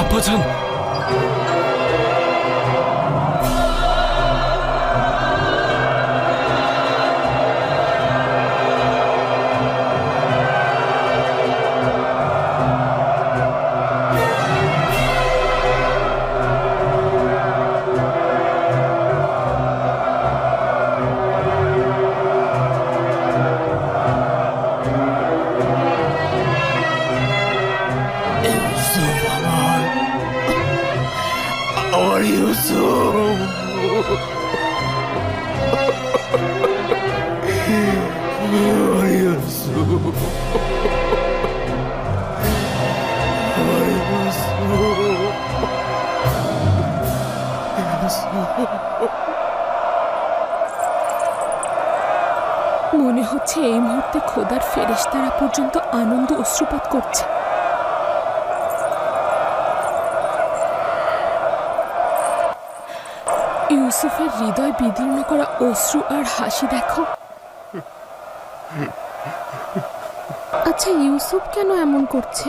আব্বাজান, আমার ইউসুফ, আমার ইউসুফ, আমার মনে হচ্ছে এই মুহূর্তে খোদার ফেরেশতারা পর্যন্ত আনন্দ অশ্রুপাত করছে। ইউসুফের হৃদয় বিদীর্ণ করা অশ্রু আর হাসি দেখো। আচ্ছা, ইউসুফ কেন এমন করছে?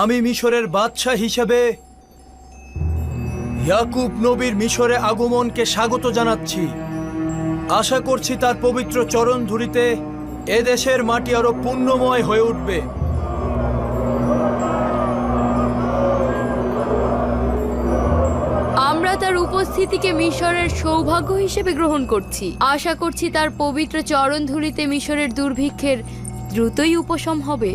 আমি মিশরের বাদশাহ হিসেবে ইয়াকুব নবীর মিশরে আগমনকে স্বাগত জানাচ্ছি। আশা করছি তার পবিত্র চরণ ধুলিতে এদেশের মাটি আরো পুণ্যময় হয়ে উঠবে। আমরা তার উপস্থিতিকে মিশরের সৌভাগ্য হিসেবে গ্রহণ করছি। আশা করছি তার পবিত্র চরণধুলিতে মিশরের দুর্ভিক্ষের দ্রুতই উপশম হবে।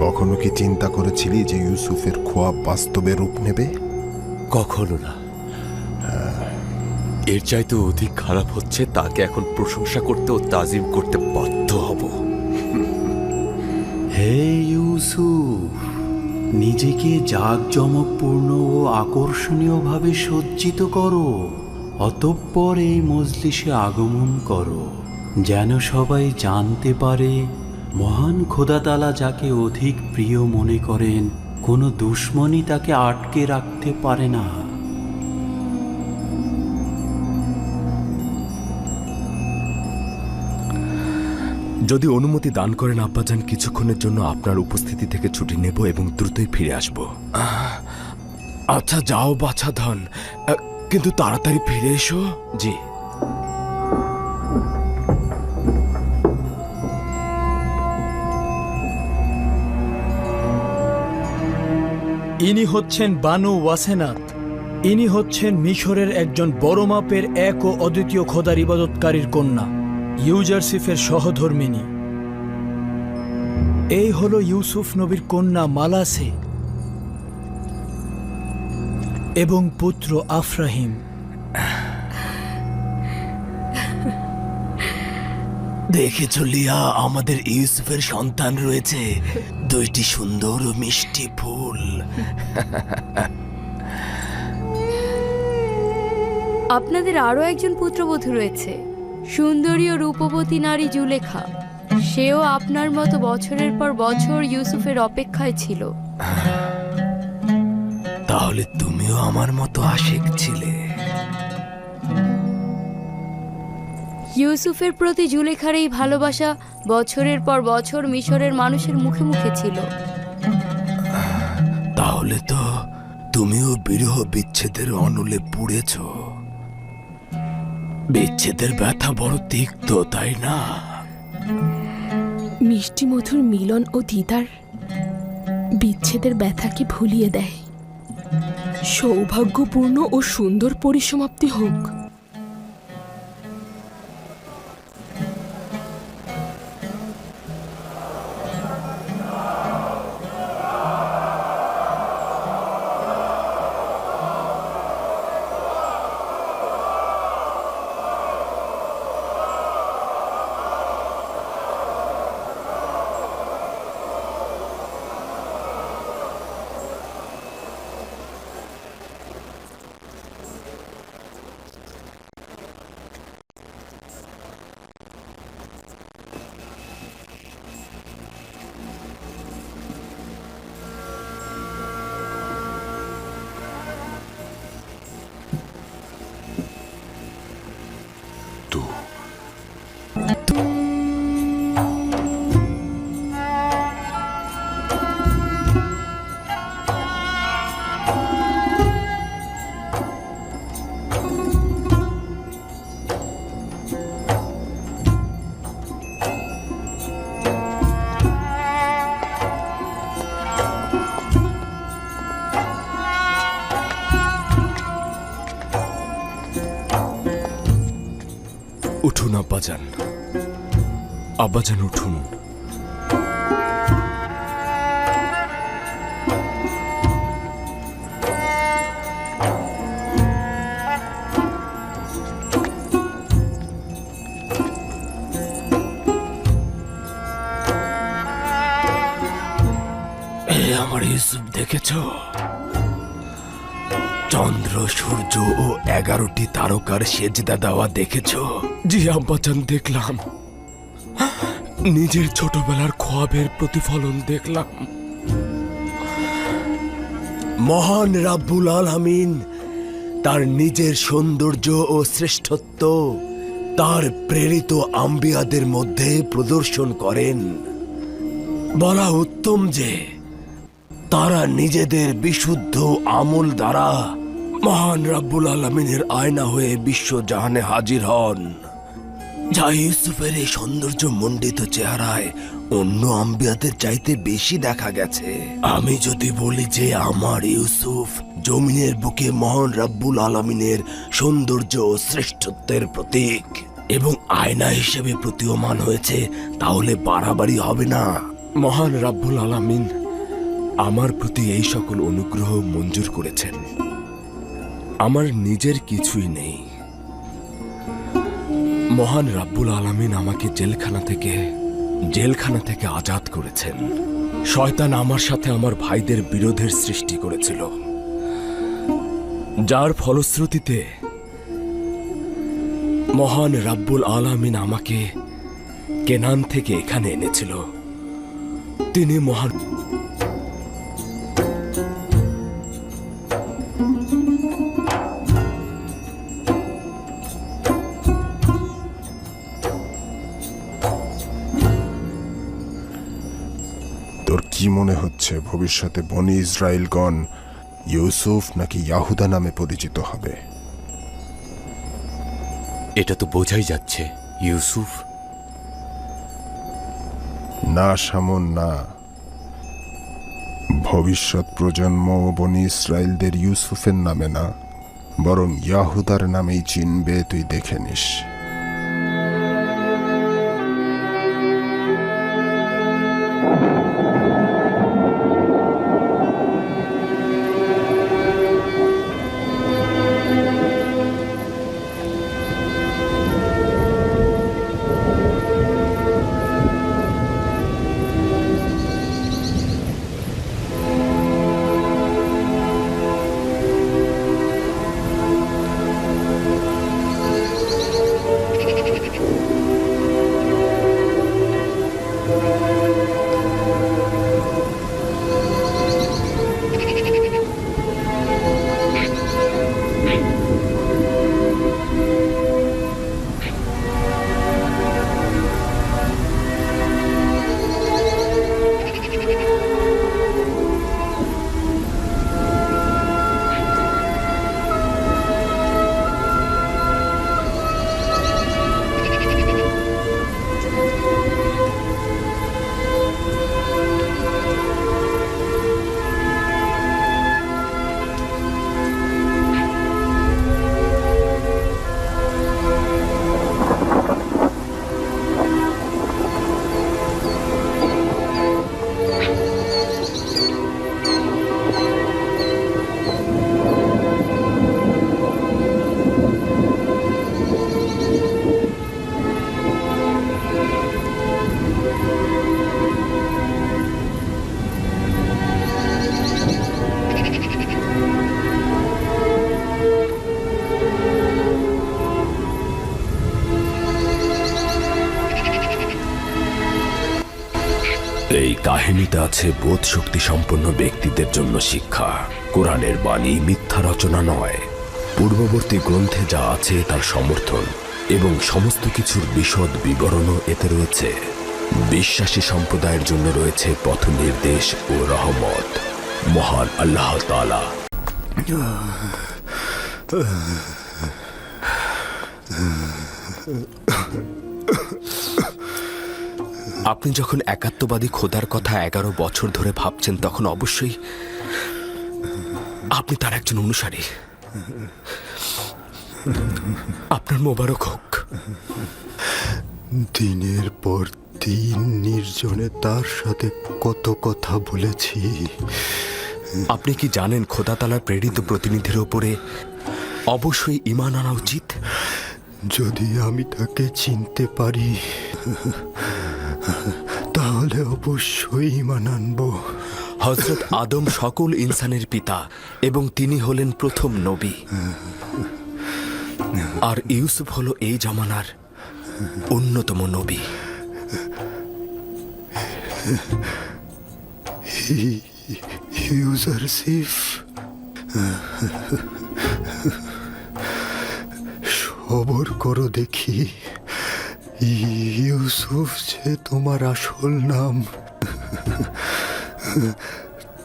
কখনো কি চিন্তা করেছিলি যে ইউসুফের খোয়াব বাস্তবে রূপ নেবে? কখনো না। এর চাইতে অধিক খারাপ হচ্ছে, তাকে এখন প্রশংসা করতে ও তাজিম করতে বাধ্য হব। হে ইউসুফ, নিজেকে জাঁকজমকপূর্ণ ও আকর্ষণীয়ভাবে সজ্জিত করো, অতঃপর এই মজলিসে আগমন করো, যেন সবাই জানতে পারে মহান খোদা তাআলা যাকে অধিক প্রিয় মনে করেন, কোনো দুশ্মনই তাকে আটকে রাখতে পারে না। যদি অনুমতি দান করেন আব্বাজান, কিছুক্ষণের জন্য আপনার উপস্থিতি থেকে ছুটি নেব এবং দ্রুতই ফিরে আসব। আচ্ছা যাও বাছা ধন, কিন্তু তাড়াতাড়ি ফিরে এসো। জি। ইনি হচ্ছেন বানু ওয়াসেনাত। ইনি হচ্ছেন মিশরের একজন বড় মাপের এক ও অদ্বিতীয় খোদার ইবাদতকারীর কন্যা, ইউজারসিফের সহধর্মিনী। এই হলো ইউসুফ নবীর কন্যা মালাসে এবং পুত্র আফরাহিম। দেখেছ লিয়া, আমাদের ইউসুফের সন্তান রয়েছে, দুইটি সুন্দর ও মিষ্টি ফুল। আপনাদের আরও একজন পুত্রবধূ রয়েছে, সুন্দরী ও রূপবতী নারী জুলেখা। সেও আপনার মতো বছরের পর বছর ইউসুফের অপেক্ষায় ছিল। তাহলে তুমিও আমার মতো আশিক ছিলে। ইউসুফের প্রতি জুলেখার এই ভালোবাসা বছরের পর বছর মিশরের মানুষের মুখে মুখে ছিল। তাহলে তো তুমিও বিরহ বিচ্ছেদের অনলে পুড়েছ। বিচ্ছেদের ব্যথা বড় তিক্ত, তাই না? মিষ্টি মধুর মিলন ও দিদার বিচ্ছেদের ব্যথাকে ভুলিয়ে দেয়। সৌভাগ্যপূর্ণ ও সুন্দর পরিসমাপ্তি হোক। উঠুন আব্বাজান, আব্বাজান উঠুন। আমার ইউসুফ দেখেছ? চন্দ্র, সূর্য ও 11টি তারকার সেজদা দেওয়া দেখেছ? জি আব্বাজান, দেখলাম। নিজের ছোটবেলার খোয়াবের প্রতিফলন দেখলাম। মহান রাব্বুল আলামিন তার নিজের সৌন্দর্য ও শ্রেষ্ঠত্ব তার প্রেরিত আম্বিয়াদের মধ্যে প্রদর্শন করেন। বলা উত্তম যে তারা নিজেদের বিশুদ্ধ আমল দ্বারা মহান রাব্বুল আলামিনের আয়না হয়ে বিশ্বজাহানে হাজির হন, যা ইউসুফের এই সৌন্দর্য মণ্ডিত চেহারায় অন্য আম্বিয়াদের চাইতে বেশি দেখা গেছে। আমি যদি বলি যে আমার ইউসুফ জমিনের বুকে মহান রাব্বুল আলামিনের সৌন্দর্য ও শ্রেষ্ঠত্বের প্রতীক এবং আয়না হিসেবে প্রতীয়মান হয়েছে, তাহলে বাড়াবাড়ি হবে না। মহান রাব্বুল আলামিন আমার প্রতি এই সকল অনুগ্রহ মঞ্জুর করেছেন। আমার নিজের কিছুই নেই। মহান রাব্বুল আলামিন আমাকে জেলখানা থেকে আজাদ করেছেন। শয়তান আমার সাথে আমার ভাইদের বিরোধের সৃষ্টি করেছিল, যার ফলশ্রুতিতে মহান রাব্বুল আলামিন আমাকে কেনান থেকে এখানে এনেছিল। তিনি মহান তোর কি মনে হচ্ছে ভবিষ্যতে বনি ইসরায়েলগণ ইউসুফ নাকি ইয়াহুদা নামে পরিচিত হবে? এটা তো বোঝাই যাচ্ছে ইউসুফ। না শামুন, না। ভবিষ্যৎ প্রজন্ম বনি ইসরায়েলদের ইউসুফের নামে না, বরং ইয়াহুদার নামেই চিনবে, তুই দেখে নিস। এই কাহিনীতে আছে বোধ শক্তি সম্পন্ন ব্যক্তিদের জন্য শিক্ষা। কোরআনের বাণী মিথ্যা রচনা নয়। পূর্ববর্তী গ্রন্থে যা আছে তার সমর্থন এবং সমস্ত কিছুর বিশদ বিবরণও এতে রয়েছে। বিশ্বাসী সম্প্রদায়ের জন্য রয়েছে পথ নির্দেশ ও রহমত। মহান আল্লাহ তাআলা আপনি যখন একাত্মবাদী খোদার কথা 11 বছর ধরে ভাবছেন, তখন অবশ্যই আপনি তার একজন অনুসারী। আপনার মোবারক হোক। দিনের পর দিন নির্জনে তার সাথে কত কথা বলেছি। আপনি কি জানেন খোদা তাআলার প্রেরিত প্রতিনিধির ওপরে অবশ্যই ঈমান আনা উচিত? যদি আমি তাকে চিনতে পারি তাহলে অবশ্যই ঈমান আনব। হযরত আদম সকল ইনসানের পিতা এবং তিনি হলেন প্রথম নবী। আর ইউসুফ হলো এই জামানার অন্যতম নবী। ইউজারশিপ সবর করো দেখি। ইউসুফ যে তোমার আসল নাম,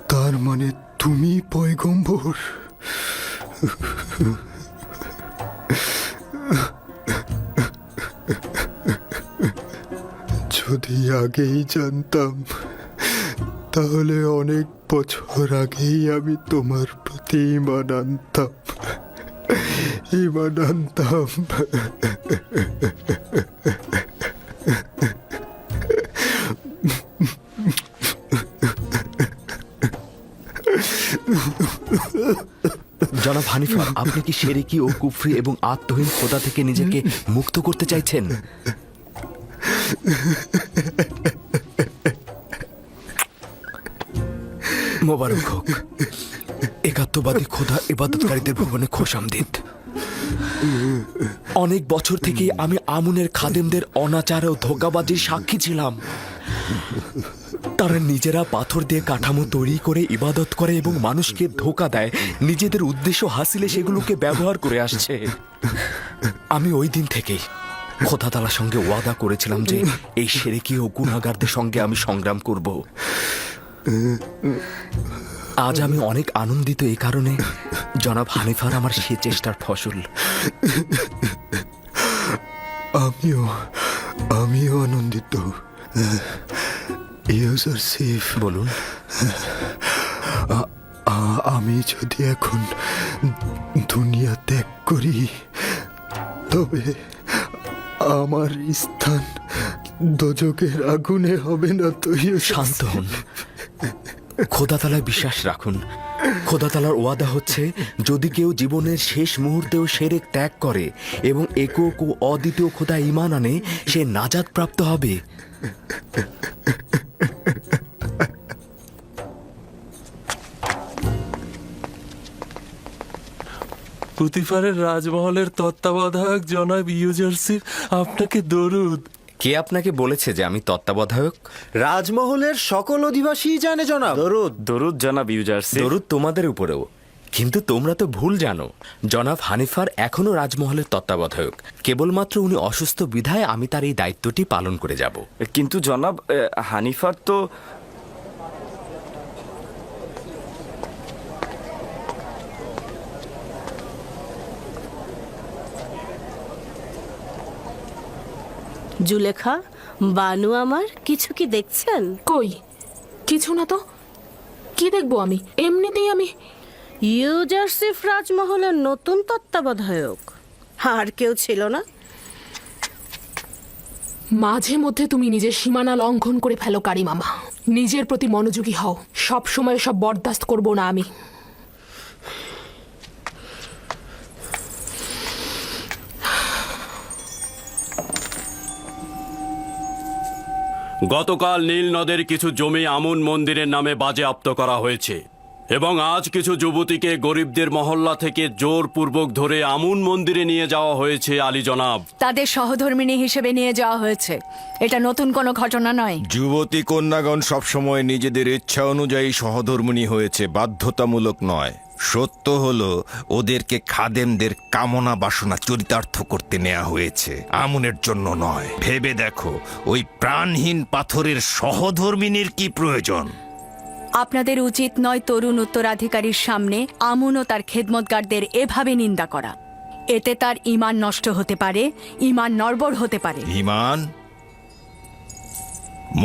তার মানে তুমি পয়গম্বর। যদি আগেই জানতাম তাহলে অনেক বছর আগেই আমি তোমার প্রতি ঈমান আনতাম। জনাব হানিফা, আপনি কি শিরকি ও কুফরি এবং আত্মহীন খোদা থেকে নিজেকে মুক্ত করতে চাইছেন? মোবারক হোক, একাত্মবাদী খোদা ইবাদতকারীদের ভুবনে খোশামদিদ। অনেক বছর থেকে আমি আমুনের খাদেমদের অনাচার ও ধোঁকাবাজির সাক্ষী ছিলাম। তারা নিজেরা পাথর দিয়ে কাঠামো তৈরি করে ইবাদত করে এবং মানুষকে ধোঁকা দেয়, নিজেদের উদ্দেশ্য হাসিলে সেগুলোকে ব্যবহার করে আসছে। আমি ওই দিন থেকেই খোদা তাআলার সঙ্গে ওয়াদা করেছিলাম যে এই শিরকি ও গুনাহগারদের সঙ্গে আমি সংগ্রাম করব। আজ আমি অনেক আনন্দিত এই কারণে, জনাব হানিফার আমার সে চেষ্টার ফসল। আমিও আনন্দিত। ইউসুফ, বলুন। আমি যদি এখন দুনিয়া ত্যাগ করি তবে আমার স্থান দোজখের আগুনে হবে না তো? শান্ত হন, খোদা তাআলায় বিশ্বাস রাখুন। খোদা তাআলার ওয়াদা হচ্ছে, যদি কেউ জীবনের শেষ মুহূর্তেও শিরক ত্যাগ করে এবং একক ও অদ্বিতীয় খোদা ঈমান আনে, সে নাজাত প্রাপ্ত হবে। পুতিফারের রাজমহলের তত্ত্বাবধায়ক জনাব ইউজারসিফ, আপনাকে দরুদ। কে আপনাকে বলেছে যে আমি তত্ত্বাবধায়ক? রাজমহলের সকল অধিবাসী জানে জনাব। দরুদ জনাব ইউজারসিফ। দরুদ তোমাদের উপরেও। কিন্তু তোমরা তো ভুল জানো, জনাব হানিফার এখনো রাজমহলের তত্ত্বাবধায়ক। কেবলমাত্র উনি অসুস্থ বিধায় আমি তার এই দায়িত্বটি পালন করে যাব। কিন্তু জনাব হানিফার তো জুলেখা, বানু আমার, কিছু কি দেখছেন? কই, কিছু না তো। কি দেখবো আমি? এমনিতেই আমি। ইউজারসিফ রাজমহলের নতুন তত্ত্বাবধায়ক। আর কেউ ছিল না? মাঝে মধ্যে তুমি নিজের সীমানা লঙ্ঘন করে ফেলো কারি মামা। নিজের প্রতি মনোযোগী হও। সব সময় সব বরদাস্ত করব না আমি। গতকাল নীল নদের কিছু জমি আমুন মন্দিরের নামে বাজেয়াপ্ত করা হয়েছে এবং আজ কিছু যুবতীকে গরিবদের মহল্লা থেকে জোরপূর্বক ধরে আমুন মন্দিরে নিয়ে যাওয়া হয়েছে আলী জনাব। তাদের সহধর্মিণী হিসেবে নিয়ে যাওয়া হয়েছে। এটা নতুন কোনো ঘটনা নয়। যুবতী কন্যাগণ সবসময় নিজেদের ইচ্ছা অনুযায়ী সহধর্মিণী হয়েছে, বাধ্যতামূলক নয়। সত্য হলো ওদেরকে খাদেমদের কামনা বাসনা চরিতার্থ করতে নেওয়া হয়েছে, আমুনের জন্য নয়। ভেবে দেখো, ওই প্রাণহীন পাথরের সহধর্মিনীর কি প্রয়োজন? আপনাদের উচিত নয় তরুণ উত্তরাধিকারীর সামনে আমুন ও তার খেদমতগারদের এভাবে নিন্দা করা। এতে তার ঈমান নষ্ট হতে পারে, ঈমান নড়বড় হতে পারে। ঈমান?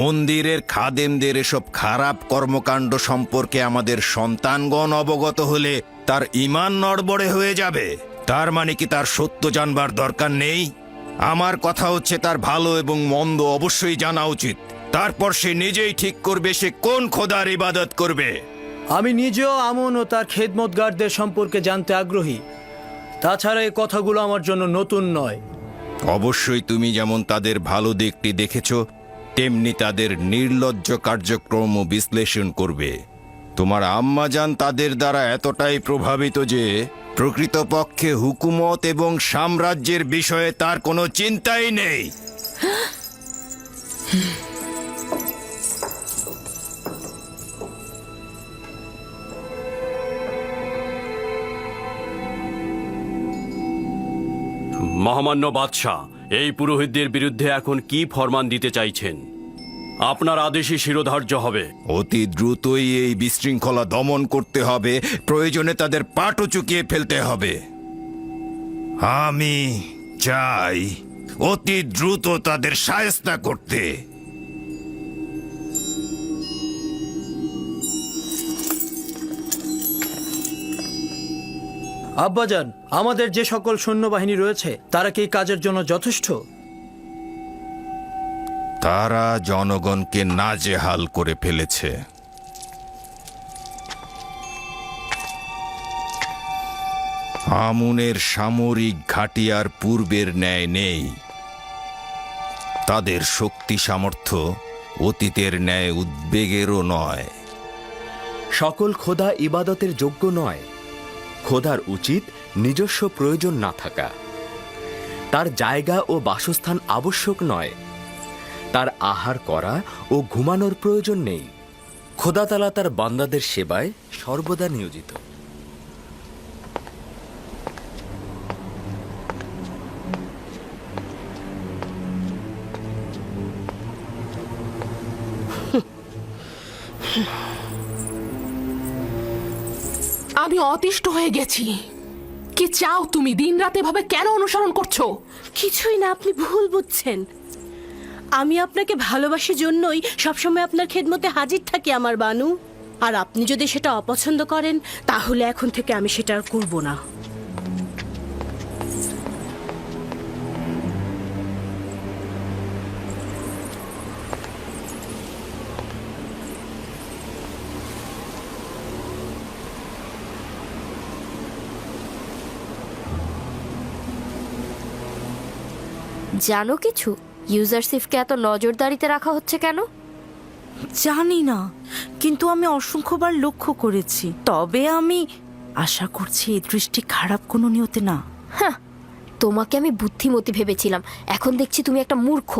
মন্দিরের খাদেমদের এসব খারাপ কর্মকাণ্ড সম্পর্কে আমাদের সন্তানগণ অবগত হলে তার ঈমান নড়বড়ে হয়ে যাবে? তার মানে কি তার সত্য জানবার দরকার নেই? আমার কথা হচ্ছে, তার ভালো এবং মন্দ অবশ্যই জানা উচিত। তারপর সে নিজেই ঠিক করবে সে কোন খোদার ইবাদত করবে। আমি নিজেও আমন ও তার খেদমতগারদের সম্পর্কে জানতে আগ্রহী। তাছাড়া এই কথাগুলো আমার জন্য নতুন নয়। অবশ্যই তুমি যেমন তাদের ভালো দিকটি দেখেছ, তেমনি তাদের নির্লজ্জ কার্যক্রম বিশ্লেষণ করবে। তোমার আম্মাজান তাদের দ্বারা এতটাই প্রভাবিত যে প্রকৃতপক্ষে হুকুমত এবং সাম্রাজ্যের বিষয়ে তার কোনো চিন্তাই নেই। মহামান্য বাদশাহ, এই পুরোহিতদের বিরুদ্ধে এখন কি ফরমান দিতে চাইছেন? আপনার আদেশই শিরোধার্য হবে। অতি দ্রুতই এই বিশৃঙ্খলা দমন করতে হবে, প্রয়োজনে তাদের পাটও চুকিয়ে ফেলতে হবে। আমি চাই অতি দ্রুত তাদের শায়েস্তা করতে। আব্বাজান, আমাদের যে সকল সৈন্যবাহিনী রয়েছে তারা কি কাজের জন্য যথেষ্ট? তারা জনগণকে নাজেহাল করে ফেলেছে। আমুনের সামরিক ঘাঁটি আর পূর্বের ন্যায় নেই। তাদের শক্তি সামর্থ্য অতীতের ন্যায় উদ্বেগেরও নয়। সকল খোদা ইবাদতের যোগ্য নয়। খোদার উচিত নিজস্ব প্রয়োজন না থাকা। তার জায়গা ও বাসস্থান আবশ্যক নয়। তার আহার করা ও ঘুমানোর প্রয়োজন নেই। খোদা তাআলা তার বান্দাদের সেবায় সর্বদা নিয়োজিত। আমি অতিষ্ঠ হয়ে গেছি। কি চাও তুমি? দিনরাত এভাবে কেন অনুসরণ করছো? কিছুই না, আপনি ভুল বুঝছেন। আমি আপনাকে ভালোবাসি জন্যই সবসময় আপনার খেদমতে হাজির থাকি আমার বানু। আর আপনি যদি সেটা অপছন্দ করেন তাহলে এখন থেকে আমি সেটা আর করব না। জানো কিছু? ইউজারশিপকে এত নজরদারিতে রাখা হচ্ছে কেন? জানি না, কিন্তু আমি অসংখ্যবার লক্ষ্য করেছি। তবে আমি আশা করছি এই দৃষ্টি খারাপ কোনো নিয়তে না। হ্যাঁ, তোমাকে আমি বুদ্ধিমতী ভেবেছিলাম, এখন দেখছি তুমি একটা মূর্খ।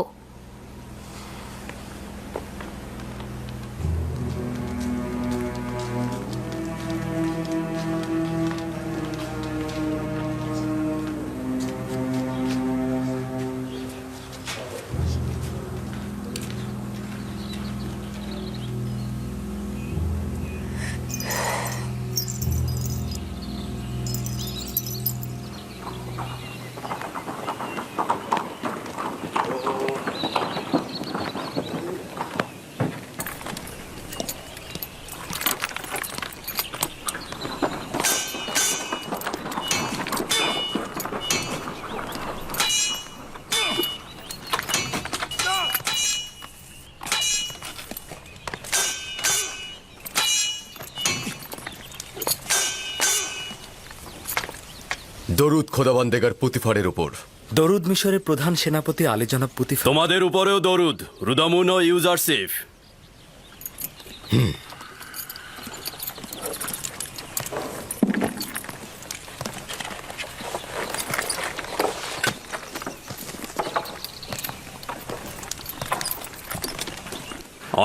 দরুদ খোদাবন্দেগার পুতিফারের উপর। দরুদ মিশরের প্রধান সেনাপতি আলী জনাব পুতিফার। তোমাদের উপরেও দরুদ, রুদামুন ও ইউজারশিপ।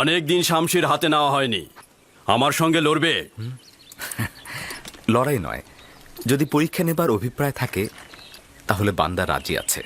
অনেকদিন শামশির হাতে নেওয়া হয়নি। আমার সঙ্গে লড়বে? লড়াই নয়, যদি পরীক্ষা নেবার অভিপ্রায় থাকে তাহলে বান্দা রাজি আছে।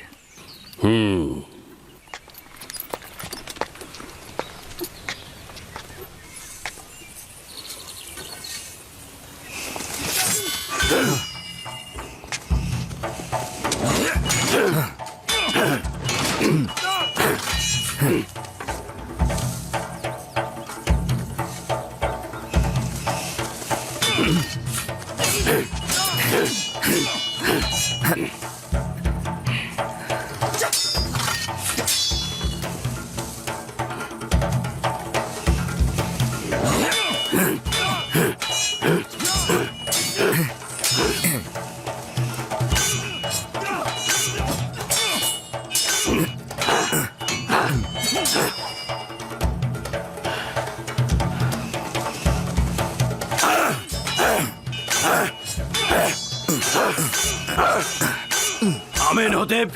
আমেনহোতেপ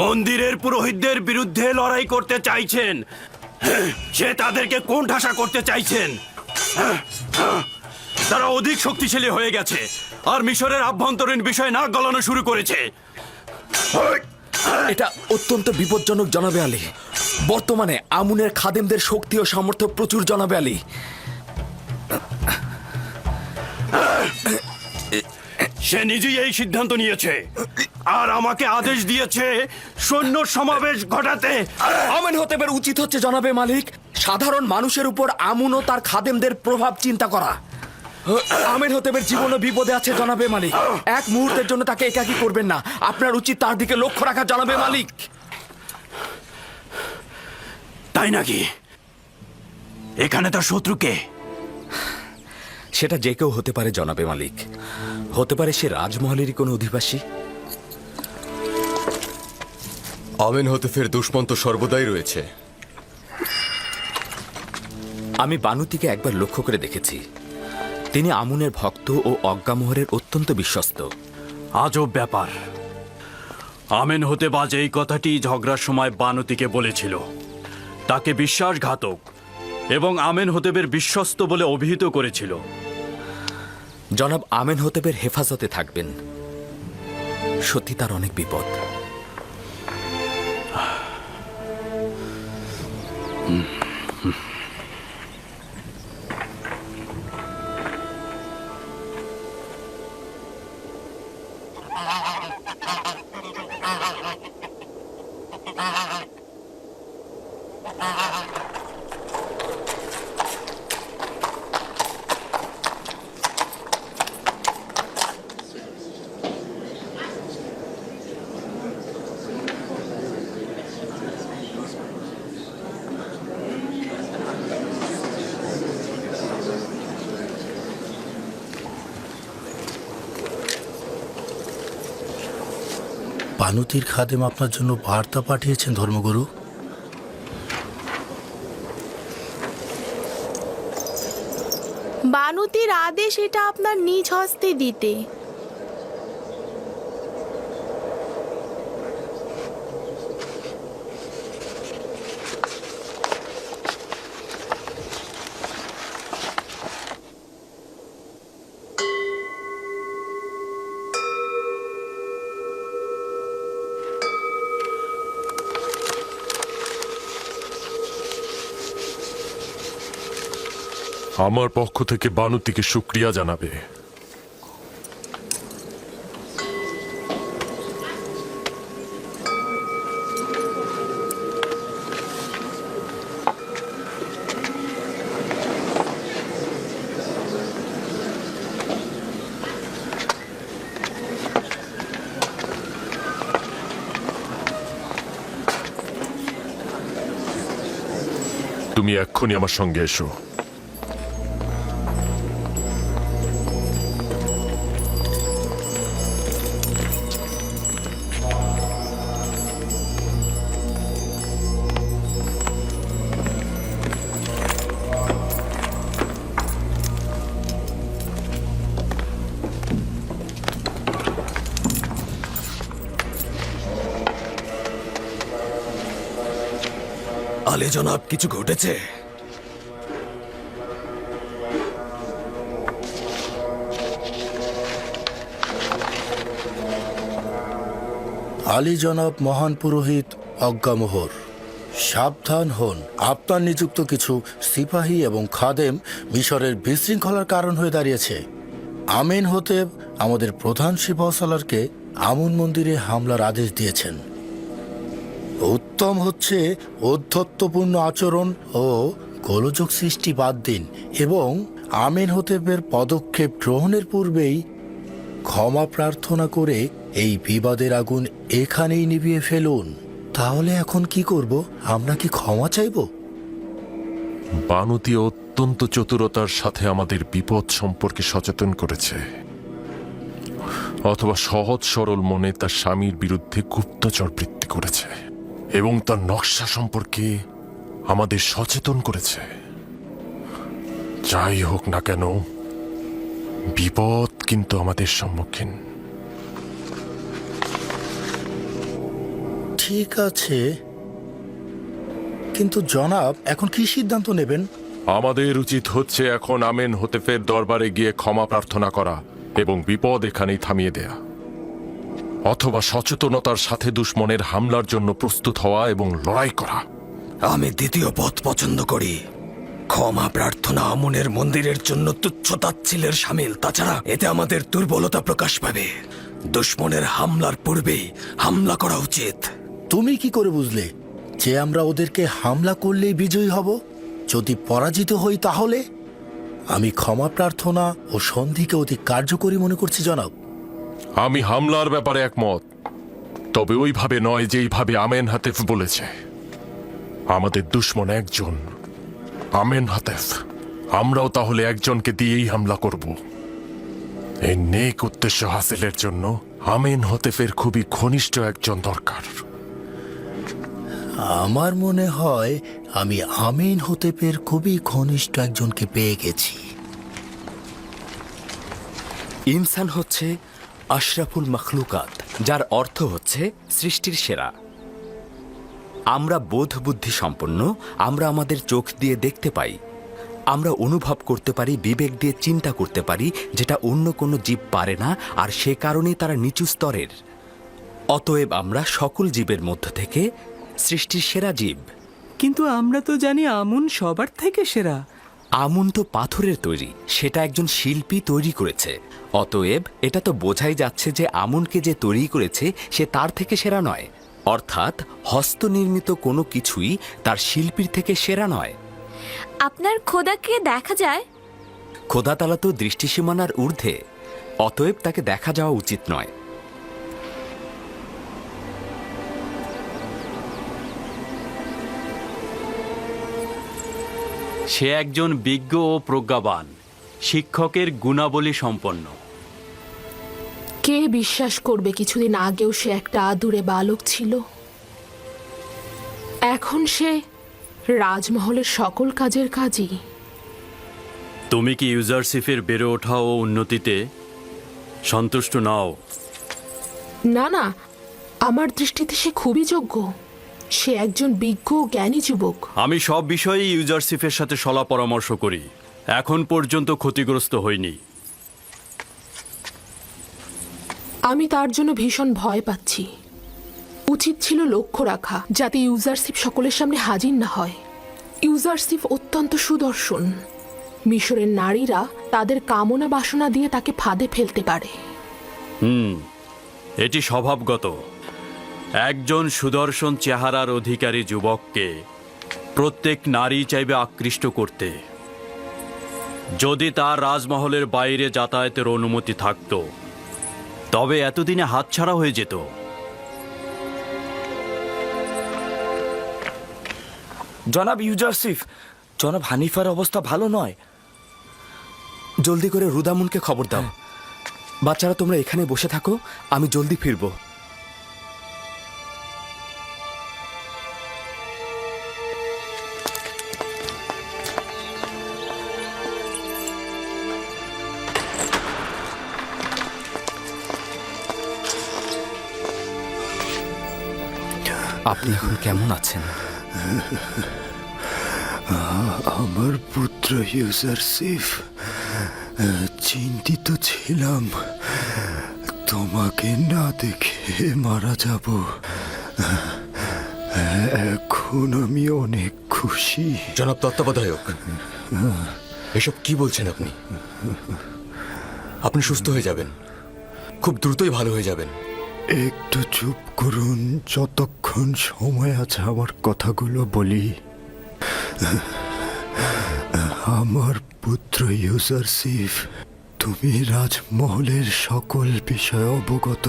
মন্দিরের পুরোহিতদের বিরুদ্ধে লড়াই করতে চাইছেন। সে তাদেরকে কোণঠাসা করতে চাইছেন। তারা অধিক শক্তিশালী হয়ে গেছে আর মিশরের আভ্যন্তরীণ বিষয় নাক গলানো শুরু করেছে। এটা অত্যন্ত বিপজ্জনক জনাবে আলী। বর্তমানে আমুনের খাদেমদের শক্তি ও সামর্থ্য প্রচুর জনাবে আলী। সে নিজেই এই সিদ্ধান্ত নিয়েছে আর আমাকে আদেশ দিয়েছে সৈন্য সমাবেশ ঘটাতে। আমেন হতেবের উচিত হচ্ছে জনাবে মালিক সাধারণ মানুষের উপর আমুন ও তার খাদেমদের প্রভাব চিন্তা করা। আমেন হতেবের জীবনও বিপদে আছে জনাবে মালিক। এক মুহূর্তের জন্য তাকে একাকী করবেন না। আপনার উচিত তার দিকে লক্ষ্য রাখা জনাবে মালিক। তাই নাকি? এখানে তার শত্রুকে? সেটা যে কেউ হতে পারে জনাবে মালিক। হতে পারে সে রাজমহলেরই কোনো অধিবাসী। আমেন হতেফের দুশ্মন তো সর্বদাই রয়েছে। আমি বানুতিকে একবার লক্ষ্য করে দেখেছি। তিনি আমুনের ভক্ত ও অজ্ঞামোহরের অত্যন্ত বিশ্বস্ত। আজব ব্যাপার। আমেন হতে বাজ এই কথাটি ঝগড়ার সময় বানুতিকে বলেছিল। তাকে বিশ্বাসঘাতক এবং আমেন হতেবের বিশ্বস্ত বলে অভিহিত করেছিল। জনাব আমেন হতেবের হেফাজতে থাকবেন। সত্যি তার অনেক বিপদ। বানুতির খাদেম আপনার জন্য বার্তা পাঠিয়েছেন ধর্মগুরু। বানুতির আদেশ এটা আপনার নিজ হস্তে দিতে। আমার পক্ষ থেকে বানুতিকে শুকরিয়া জানাবে। তুমি এক্ষুনি আমার সঙ্গে এসো। আলে জনাব, কিছু ঘটেছে? আলী জনাব মহান পুরোহিত অজ্ঞামোহর, সাবধান হন। আপনার নিযুক্ত কিছু সিপাহী এবং খাদেম মিশরের বিশৃঙ্খলার কারণ হয়ে দাঁড়িয়েছে। আমেন হতেব আমাদের প্রধান সিপাহসালারকে আমুন মন্দিরে হামলার আদেশ দিয়েছেন। উত্তম হচ্ছে ঔদ্ধত্যপূর্ণ আচরণ ও গোলযোগ সৃষ্টি বাদ দিন এবং আমেন হতেবের পদক্ষেপ গ্রহণের পূর্বেই ক্ষমা প্রার্থনা করে এই বিবাদের আগুন এখানেই নিভিয়ে ফেলুন। তাহলে এখন কি করব? আমরা কি ক্ষমা চাইব? বানুতি অত্যন্ত চতুরতার সাথে আমাদের বিপদ সম্পর্কে সচেতন করেছে, অথবা সহজ সরল মনে তার স্বামীর বিরুদ্ধে গুপ্তচর বৃত্তি করেছে এবং তার নকশা সম্পর্কে আমাদের সচেতন করেছে। যাই হোক না কেন, বিপদ কিন্তু আমাদের সম্মুখীন। ঠিক আছে, কিন্তু জনাব এখন কি সিদ্ধান্ত নেবেন? আমাদের উচিত হচ্ছে এখন আমেন হতেফের দরবারে গিয়ে ক্ষমা প্রার্থনা করা এবং বিপদ এখানেই থামিয়ে দেয়া। অথবা সচেতনতার সাথে দুশ্মনের হামলার জন্য প্রস্তুত হওয়া এবং লড়াই করা। আমি দ্বিতীয় পথ পছন্দ করি। ক্ষমা প্রার্থনা আমনের মন্দিরের জন্য তুচ্ছ তাচ্ছিলের সামিল। তাছাড়া এতে আমাদের দুর্বলতা প্রকাশ পাবে। দুশ্মনের হামলার পূর্বেই হামলা করা উচিত। তুমি কি করে বুঝলে যে আমরা ওদেরকে হামলা করলেই বিজয়ী হব? যদি পরাজিত হই তাহলে? আমি ক্ষমা প্রার্থনা ও সন্ধিকে অতি কার্যকরী মনে করছি জনাব। আমি হামলার ব্যাপারে একমত, তবে ওইভাবে নয় যেইভাবে আমেনহাতেফ বলেছে। আমাদের দুশ্মন একজন, আমেনহাতেফ। আমরাও তাহলে একজনকে দিয়েই হামলা করব। এই নেক উদ্দেশ্য হাসিলের জন্য আমেনহাতেফের খুবই ঘনিষ্ঠ একজন দরকার। আমার মনে হয় আমি আমিন হতেপের খুবই ঘনিষ্ঠ একজনকে পেয়ে গেছি। ইনসান হচ্ছে আশরাফুল মখলুকাত, যার অর্থ হচ্ছে সৃষ্টির সেরা। আমরা বোধ বুদ্ধি সম্পন্ন। আমরা আমাদের চোখ দিয়ে দেখতে পাই, আমরা অনুভব করতে পারি, বিবেক দিয়ে চিন্তা করতে পারি, যেটা অন্য কোনো জীব পারে না, আর সে কারণেই তারা নিচু স্তরের। অতএব আমরা সকল জীবের মধ্য থেকে সৃষ্টির সেরা জীব। কিন্তু আমরা তো জানি আমুন সবার থেকে সেরা। আমুন তো পাথরের তৈরি, সেটা একজন শিল্পী তৈরি করেছে। অতএব এটা তো বোঝাই যাচ্ছে যে আমুনকে যে তৈরি করেছে সে তার থেকে সেরা নয়। অর্থাৎ হস্তনির্মিত কোনো কিছুই তার শিল্পীর থেকে সেরা নয়। আপনার খোদাকে দেখা যায়? খোদাতালা তো দৃষ্টিসীমানার ঊর্ধ্বে, অতএব তাকে দেখা যাওয়া উচিত নয়। সে একজন বিজ্ঞ ও প্রজ্ঞাবান, শিক্ষকের গুণাবলী সম্পন্ন। কে বিশ্বাস করবে কিছুদিন আগেও সে একটা আদুরে বালক ছিল? এখন সে রাজমহলের সকল কাজের কাজই। তুমি কি ইউজারশিপের বেড়ে ওঠা ও উন্নতিতে সন্তুষ্ট নাও? না না, আমার দৃষ্টিতে সে খুবই যোগ্য। সে একজন বিজ্ঞ ও জ্ঞানী যুবক। আমি সব বিষয়েই ইউজারশিপের সাথে সলা পরামর্শ করি, এখন পর্যন্ত ক্ষতিগ্রস্ত হইনি। আমি তার জন্য ভীষণ ভয় পাচ্ছি। উচিত ছিল লক্ষ্য রাখা যাতে ইউজারশিপ সকলের সামনে হাজির না হয়। ইউজারশিপ অত্যন্ত সুদর্শন। মিশরের নারীরা তাদের কামনা বাসনা দিয়ে তাকে ফাঁদে ফেলতে পারে। এটি স্বভাবগত। একজন সুদর্শন চেহারার অধিকারী যুবককে প্রত্যেক নারী চাইবে আকৃষ্ট করতে। যদি তার রাজমহলের বাইরে যাতায়াতের অনুমতি থাকত, তবে এতদিনে হাতছাড়া হয়ে যেত। জনাব ইউজারশিফ, জনাব হানিফার অবস্থা ভালো নয়। জলদি করে রুদামুনকে খবর দাও। বাচ্চারা তোমরা এখানে বসে থাকো, আমি জলদি ফিরবো। আপনি এখন কেমন আছেন? আমার পুত্র ইউজারশিফ, চিন্তিত ছিলাম তোমাকে না দেখে মারা যাব। এখন আমি অনেক খুশি। জনাব তত্ত্বাবধায়ক, এসব কি বলছেন আপনি? আপনি সুস্থ হয়ে যাবেন, খুব দ্রুতই ভালো হয়ে যাবেন। একটু চুপ করুন, যতক্ষণ সময় আছে আমার কথাগুলো বলি। আমার পুত্র ইউজারশিফ, তুমি রাজমহলের সকল বিষয়ে অবগত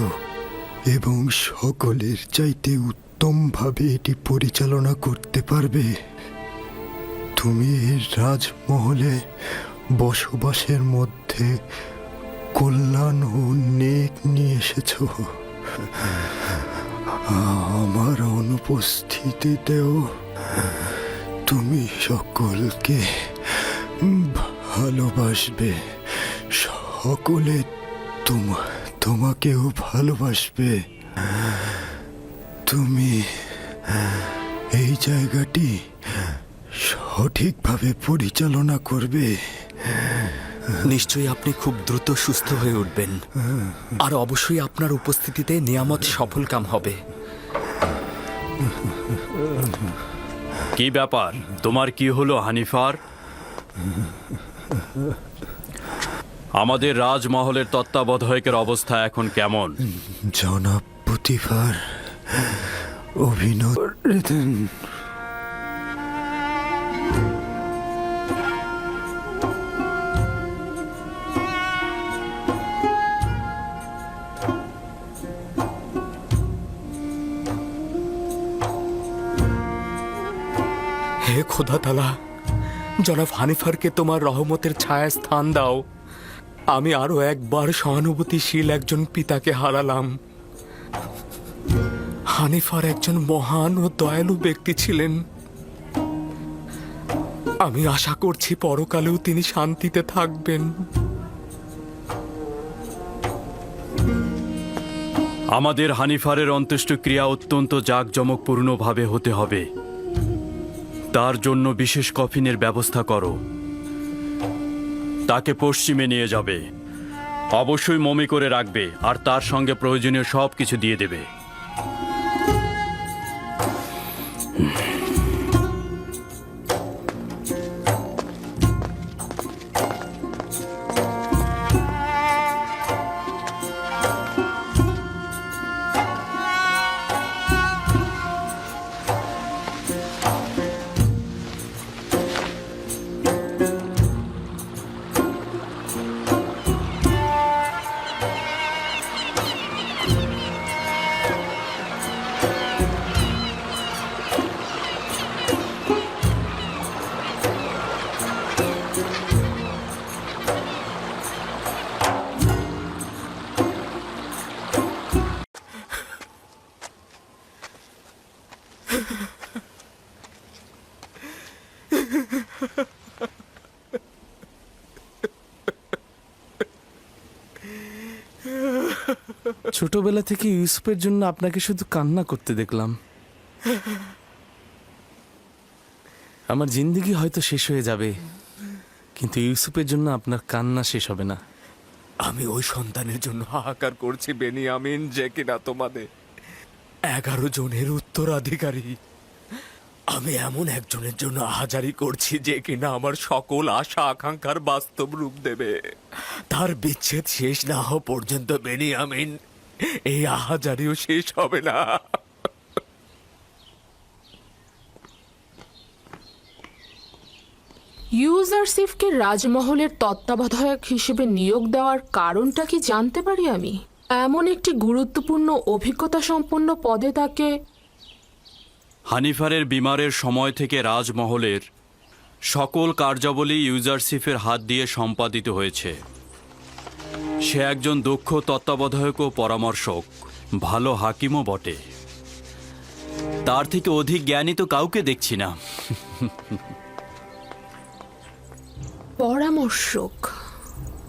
এবং সকলের চাইতে উত্তমভাবে এটি পরিচালনা করতে পারবে। তুমি এই রাজমহলে বসবাসের মধ্যে কল্যাণ ও নেক নিয়ে এসেছো। আমার অনুপস্থিতিতেও তুমি সকলকে ভালোবাসবে, সকলে তোমাকেও ভালোবাসবে। তুমি এই জায়গাটি সঠিকভাবে পরিচালনা করবে। নিশ্চয়ই আপনি খুব দ্রুত সুস্থ হয়ে উঠবেন, আর অবশ্যই আপনার উপস্থিতিতে নিয়ামত সফল কাম হবে। কি ব্যাপার, তোমার কি হলো হানিফার? আমাদের রাজমহলের তত্ত্বাবধায়কের অবস্থা এখন কেমন? জনাব পুতিফার অভিনন্দন। হে খোদা তাআলা, জনাব হানিফারকে তোমার রহমতের ছায়া স্থান দাও। আমি আরো একবার সহানুভূতিশীল একজন পিতাকে হারালাম। হানিফার একজন মহান ও দয়ালু ব্যক্তি ছিলেন। আমি আশা করছি পরকালেও তিনি শান্তিতে থাকবেন। আমাদের হানিফারের অন্ত্যেষ্টিক্রিয়া অত্যন্ত জাঁকজমকপূর্ণভাবে হতে হবে। তার জন্য বিশেষ কফিনের ব্যবস্থা করো। তাকে পশ্চিমে নিয়ে যাবে, অবশ্যই মমি করে রাখবে, আর তার সঙ্গে প্রয়োজনীয় সব কিছু দিয়ে দেবে। ছোটবেলা থেকে ইউসুফের জন্য আপনাকে শুধু কান্না করতে দেখলাম। আমার জিন্দেগি হয়তো শেষ হয়ে যাবে, কিন্তু ইউসুফের জন্য আপনার কান্না শেষ হবে না। আমি ওই সন্তানের জন্য হাহাকার করছি বেনিয়ামিন, যে কিনা তোমাদের 11 জনের উত্তরাধিকারী। আমি এমন একজনের জন্য আহাজারি করছি যে কিনা আমার সকল আশা আকাঙ্ক্ষার বাস্তব রূপ দেবে। তার বিচ্ছেদ শেষ না হওয়া পর্যন্ত বেনিয়ামিন, এই আহাজারিও শেষ হবে না। ইউজারসিফকে রাজমহলের তত্ত্বাবধায়ক হিসেবে নিয়োগ দেওয়ার কারণটা কি জানতে পারি আমি? এমন একটি গুরুত্বপূর্ণ অভিজ্ঞতা সম্পন্ন পদে তাকে হানিফারের বিমারের সময় থেকে রাজমহলের সকল কার্যাবলী ইউজারসিফের হাত দিয়ে সম্পাদিত হয়েছে। সে একজন দক্ষ তত্ত্বাবধায়ক ও পরামর্শক, ভালো হাকিমও বটে। তার থেকে অধিক জ্ঞানী তো কাউকে দেখছি না। পরামর্শক,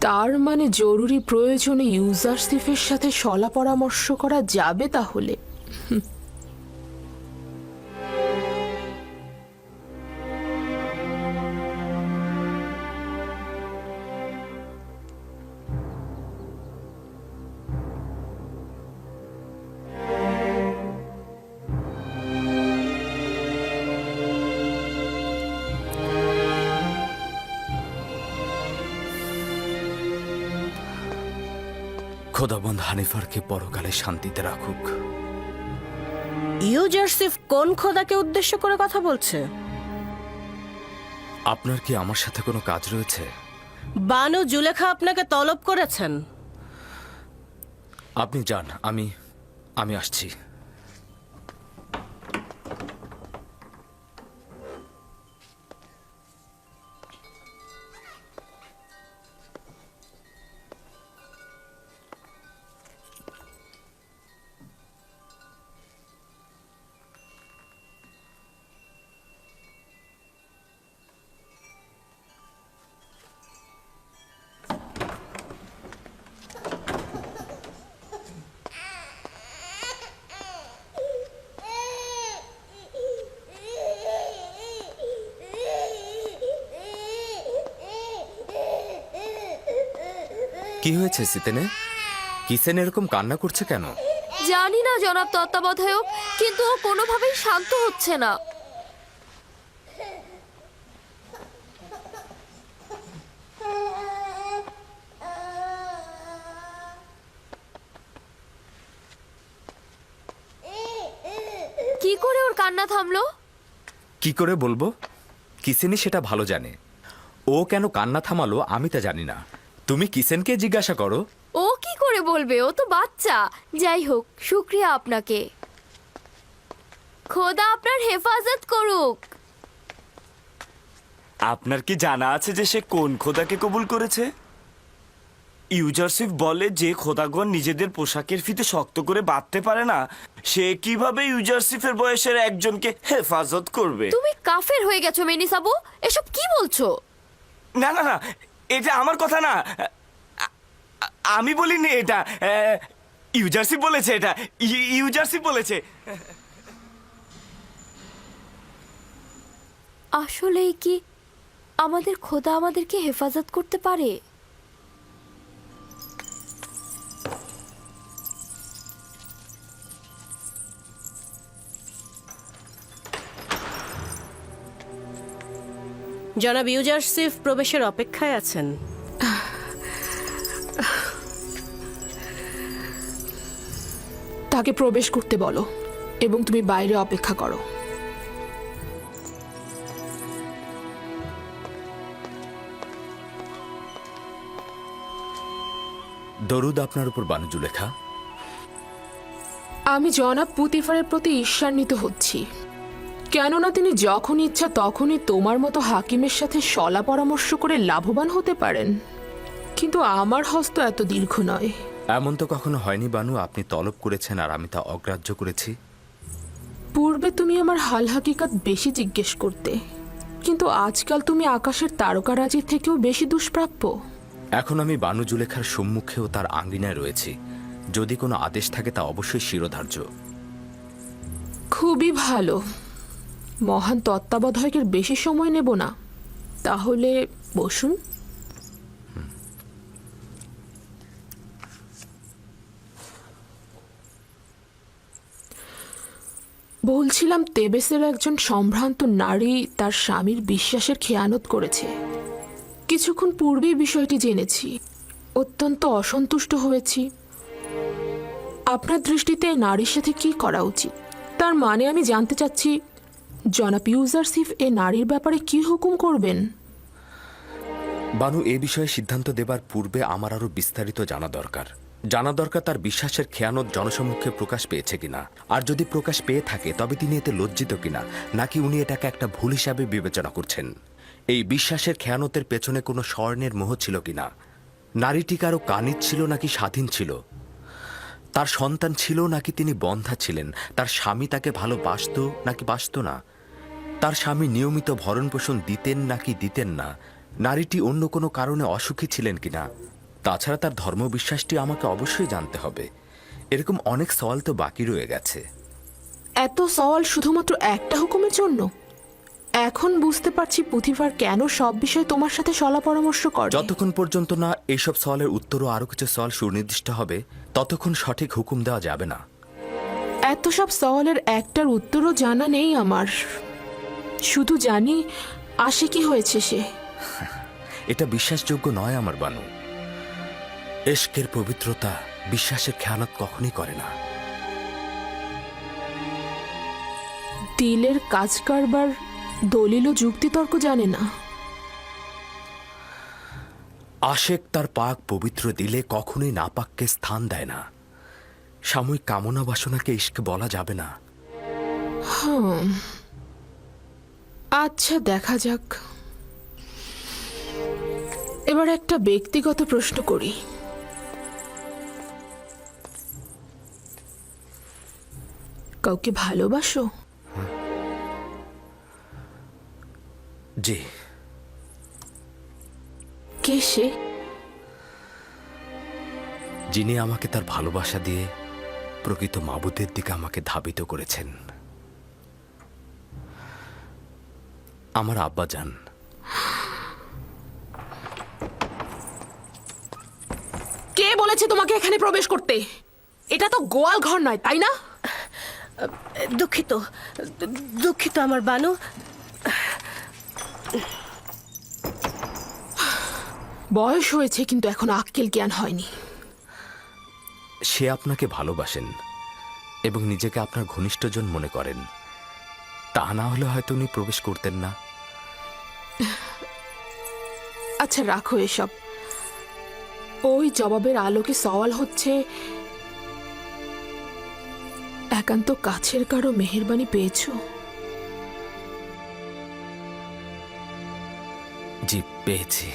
তার মানে জরুরি প্রয়োজনে ইউজারসিফের সাথে শলা পরামর্শ করা যাবে তাহলে। খোদাবন্দ হানিফারকে পরকালে শান্তিতে রাখুক। ইউজারসিফ কোন খোদাকে উদ্দেশ্য করে কথা বলছে? আপনার কি আমার সাথে কোনো কাজ রয়েছে? বানু জুলেখা আপনাকে তলব করেছেন। আপনি যান, আমি আসছি। কি হয়েছে সিতেনে? কিসেন এরকম কান্না করছে কেন? জানি না জনাব তত্ত্বাবধায়ক, কিন্তু ও কোনোভাবেই শান্ত হচ্ছে না। কি করে ওর কান্না থামলো? কি করে বলবো? কিসেনই সেটা ভালো জানে। ও কেন কান্না থামালো আমি তা জানি না। তুমি কিসেনকে জিজ্ঞাসা করো। ও কি করে বলবে? ও তো বাচ্চা। যাই হোক, শুক্রিয়া আপনাকে। খোদা আপনার হেফাজত করুক। আপনার কি জানা আছে যে সে কোন খোদাকে কবুল করেছে? ইউজারশিপ বলে যে খোদাগণ নিজেদের পোশাকের ফিতে শক্ত করে বাঁধতে পারে না, সে কিভাবে ইউজারশিপের বয়সের একজনকে হেফাজত করবে? তুমি কাফের হয়ে গেছো মেনিসাবু, এসব কি বলছো? না না না, এটা আমার কথা না। আমি বলিনি এটা, ইউজারশিপ বলেছে। এটা ইউজারশিপ বলেছে। আসলেই কি আমাদের খোদা আমাদেরকে হেফাজত করতে পারে? জনাব ইউজারসিফ প্রবেশের অপেক্ষায় আছেন। তাকে প্রবেশ করতে বলো এবং তুমি বাইরে অপেক্ষা করো। দরুদ আপনার উপর বানু জুলেখা। আমি জনাব পুতিফারের প্রতি ঈর্ষান্বিত হচ্ছি, কেননা তিনি যখন ইচ্ছা তখনই তোমার মতো হাকিমের সাথে সলা পরামর্শ করে লাভবান হতে পারেন, কিন্তু আমার হস্ত এত দীর্ঘ নয়। এমন তো কখনো হয়নি বানু, আপনি তলব করেছেন আর আমি তা অগ্রাহ্য করেছি। পূর্বে তুমি আমার হাল হাকিকাত বেশি জিজ্ঞেস করতে, কিন্তু আজকাল তুমি আকাশের তারকারাজির থেকেও বেশি দুষ্প্রাপ্য। এখন আমি বানু জুলেখার সম্মুখেও তার আঙ্গিনায় রয়েছি। যদি কোনো আদেশ থাকে তা অবশ্যই শিরোধার্য। খুবই ভালো। মহান তত্ত্বাবধায়কের বেশি সময় নেব না, তাহলে বসুন। বলছিলাম, তেবেসের একজন সম্ভ্রান্ত নারী তার স্বামীর বিশ্বাসের খেয়ানত করেছে। কিছুক্ষণ পূর্বেই বিষয়টি জেনেছি, অত্যন্ত অসন্তুষ্ট হয়েছি। আপনার দৃষ্টিতে নারীর সাথে কি করা উচিত? তার মানে আমি জানতে চাচ্ছি, জনাব ইউজারসিফ এ নারীর ব্যাপারে কি হুকুম করবেন? বানু, এ বিষয়ে সিদ্ধান্ত দেবার পূর্বে আমার আরো বিস্তারিত জানা দরকার। তার বিশ্বাসের খেয়ানত জনসম্মুখে প্রকাশ পেয়েছে কিনা, আর যদি প্রকাশ পেয়ে থাকে তবে তিনি এতে লজ্জিত কিনা, নাকি উনি এটাকে একটা ভুল হিসাবে বিবেচনা করছেন। এই বিশ্বাসের খেয়ানতের পেছনে কোনো স্বর্ণের মোহ ছিল কিনা, নারীটি কারো কানিজ ছিল নাকি স্বাধীন ছিল, তার সন্তান ছিল নাকি তিনি বন্ধা ছিলেন, তার স্বামী তাকে ভালোবাসত নাকি বাসত না, তার স্বামী নিয়মিত ভরণ পোষণ দিতেন নাকি দিতেন না, নারীটি অন্য কোনো কারণে অসুখী ছিলেন কিনা। তাছাড়া তার ধর্মবিশ্বাসটি আমাকে অবশ্যই জানতে হবে। এরকম অনেক সওয়াল তো বাকি রয়ে গেছে। এত সওয়াল শুধুমাত্র একটা হুকুমের জন্য? এখন বুঝতে পারছি পুতিফার কেন সব বিষয়ে তোমার সাথে সলা পরামর্শ করে। যতক্ষণ পর্যন্ত না এইসব সওয়ালের উত্তর ও আরো কিছু সওয়াল সুনির্দিষ্ট হবে, ততক্ষণ সঠিক হুকুম দেওয়া যাবে না। এত সব সওয়ালের একটার উত্তরও জানা নেই আমার। শুধু জানি আসে কি হয়েছে সে। এটা বিশ্বাসযোগ্য নয় আমার বানু। এশকের পবিত্রতা বিশ্বাসের খেয়ানত কখনই করে না। দিলের কাজ কারবার দলিল ও যুক্তিতর্ক জানে না। আশেক তার পাক পবিত্র দিলে কখনোই নাপাককে স্থান দেয় না। সাময়িক কামনা বাসনাকে ইশক বলা যাবে না। আচ্ছা, দেখা যাক। এবার একটা ব্যক্তিগত প্রশ্ন করি। কাউকে ভালোবাসো? জি। কে সে? যিনি আমাকে তার ভালোবাসা দিয়ে প্রকৃত মাবুদের দিকে আমাকে ধাবিত করেছেন, আমার আব্বাজান। বলেছে তোমাকে এখানে প্রবেশ করতে? এটা তো গোয়াল ঘর নয়, তাই না? দুঃখিত, দুঃখিত আমার বানু। বয়স হয়েছে কিন্তু এখন আক্কেল জ্ঞান হয়নি। সে আপনাকে ভালোবাসেন এবং নিজেকে আপনার ঘনিষ্ঠজন মনে করেন। তা না হলে হয়তো উনি প্রবেশ করতেন না। আচ্ছা রাখো এসব। ওই জবাবের আলোকে সওয়াল হচ্ছে, একান্ত কাছের কারো মেহেরবানি পেয়েছো? জি, পেয়েছি।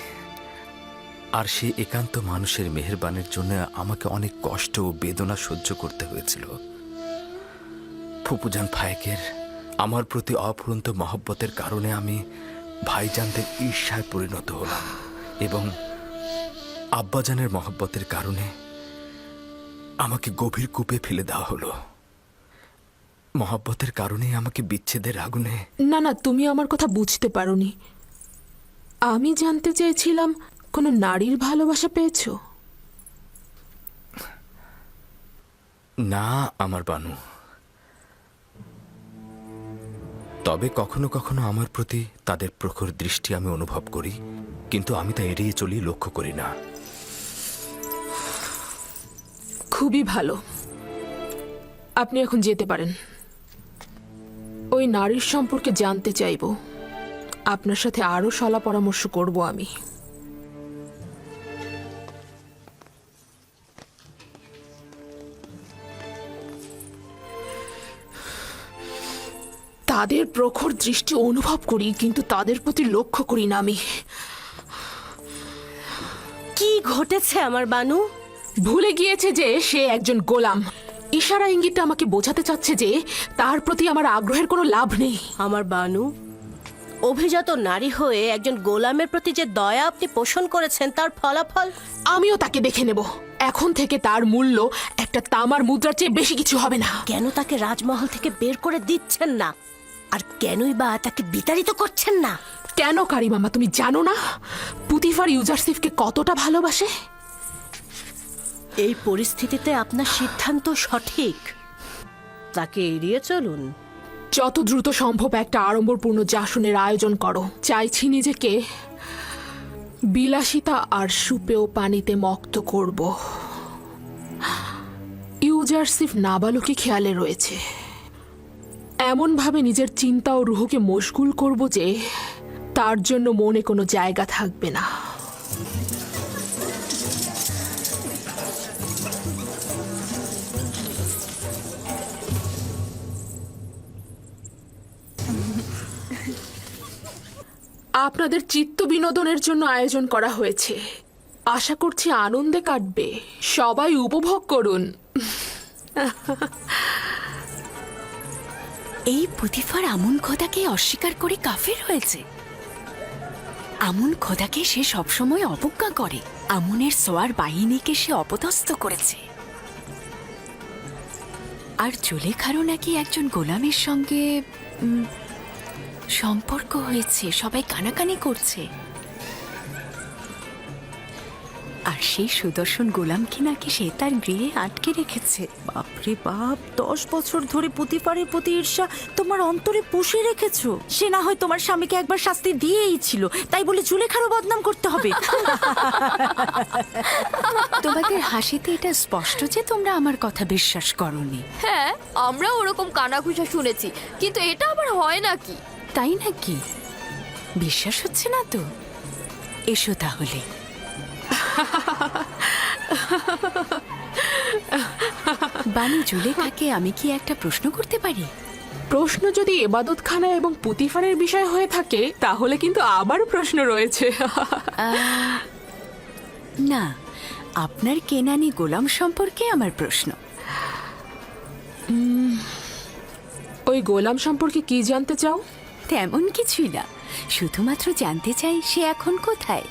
আর সেই একান্ত মানুষের মেহেরবানির জন্য আমাকে অনেক কষ্ট ও বেদনা সহ্য করতে হয়েছিল। ফুপুজান ফায়েকের আমার প্রতি অফুরন্ত মহব্বতের কারণে আমি ভাইজানদের ঈর্ষায় পরিণত হলাম এবং আব্বাজানের মহব্বতের কারণে আমাকে গভীর কূপে ফেলে দেওয়া হলো। মহব্বতের কারণেই আমাকে বিচ্ছেদের আগুনে। না না, তুমি আমার কথা বুঝতে পারোনি। আমি জানতে চেয়েছিলাম কোনো নারীর ভালোবাসা পেয়েছো? না আমার বানু, তবে কখনো কখনো আমার প্রতি তাদের প্রখর দৃষ্টি আমি অনুভব করি, কিন্তু আমি তা এড়িয়ে চলি, লক্ষ্য করি না। খুবই ভালো, আপনি এখন যেতে পারেন। ওই নারীর সম্পর্কে জানতে চাইব, আপনার সাথে আরো সলা পরামর্শ করব আমি। তাদের প্রখর দৃষ্টি অনুভব করি, কিন্তু তাদের প্রতি লক্ষ্য করি না আমি। কি ঘটেছে আমার বানু? ভুলে গিয়েছে যে সে একজন গোলাম। ইশারা ইঙ্গিতটা আমাকে বোঝাতে চাচ্ছে যে তার প্রতি আমার আগ্রহের কোনো লাভ নেই। আমার বানু, অভিজাত নারী হয়ে একজন গোলামের প্রতি যে দয়া আপনি পোষণ করেছেন তার ফলাফল। আমিও তাকে দেখে নেব। এখন থেকে তার মূল্য একটা তামার মুদ্রার চেয়ে বেশি কিছু হবে না। কেন তাকে রাজমহল থেকে বের করে দিচ্ছেন না? আর কেনই বা তাকে বিতাড়িত করছেন না? কেন কারিমামা, তুমি জানো না পুতিফার ইউজারসিফকে কতটা ভালোবাসে? এই পরিস্থিতিতে আপনার সিদ্ধান্ত সঠিক। তাকে এড়িয়ে চলুন। যত দ্রুত সম্ভব একটা আড়ম্বরপূর্ণ জাসনের আয়োজন করো। চাইছি নিজেকে বিলাসিতা আর সুপেয় পানিতে মক্ত করব। ইউজারসিফ নাবালকি খেয়ালে রয়েছে। এমনভাবে নিজের চিন্তা ও রুহকে মশগুল করব যে তার জন্য মনে কোনো জায়গা থাকবে না। আপনাদের চিত্ত বিনোদনের জন্য আয়োজন করা হয়েছে। আশা করছি আনন্দে কাটবে। সবাই উপভোগ করুন। এই পুতিফার আমুন খোদাকে অস্বীকার করে কাফের হয়েছে। আমুন খোদাকে সে সবসময় অবজ্ঞা করে। আমুনের সোয়ার বাহিনীকে সে অপদস্থ করেছে। আর জুলেখারও নাকি একজন গোলামের সঙ্গে সম্পর্ক হয়েছে। সবাই কানাকানি করছে। আর সেই সুদর্শন গোলামকে নাকি সে তার গৃহে আটকে রেখেছে। বাপরে বাপ, 10 বছর ধরে পুতিফারের প্রতি ঈর্ষা তোমার অন্তরে পুষে রেখেছো। সে না হয় তোমার স্বামীকে একবার শাস্তি দিয়েই ছিল, তাই বলে জুলেখারও বদনাম করতে হবে? তোমাদের হাসিতে এটা স্পষ্ট যে তোমরা আমার কথা বিশ্বাস করোনি। হ্যাঁ, আমরা ওরকম কানাঘুষা শুনেছি, কিন্তু এটা আবার হয় নাকি? তাই নাকি? বিশ্বাস হচ্ছে না তো? এসো তাহলে। বানি জুলেখাকে আমি কি একটা প্রশ্ন করতে পারি? প্রশ্ন যদি এবাদতখানা এবং পুতিফারের বিষয় হয়ে থাকে তাহলে কিন্তু আবারও প্রশ্ন রয়েছে। না, আপনার কেনানি গোলাম সম্পর্কে আমার প্রশ্ন। ওই গোলাম সম্পর্কে কি জানতে চাও? তেমন কিছুই না, শুধুমাত্র জানতে চাই সে এখন কোথায়,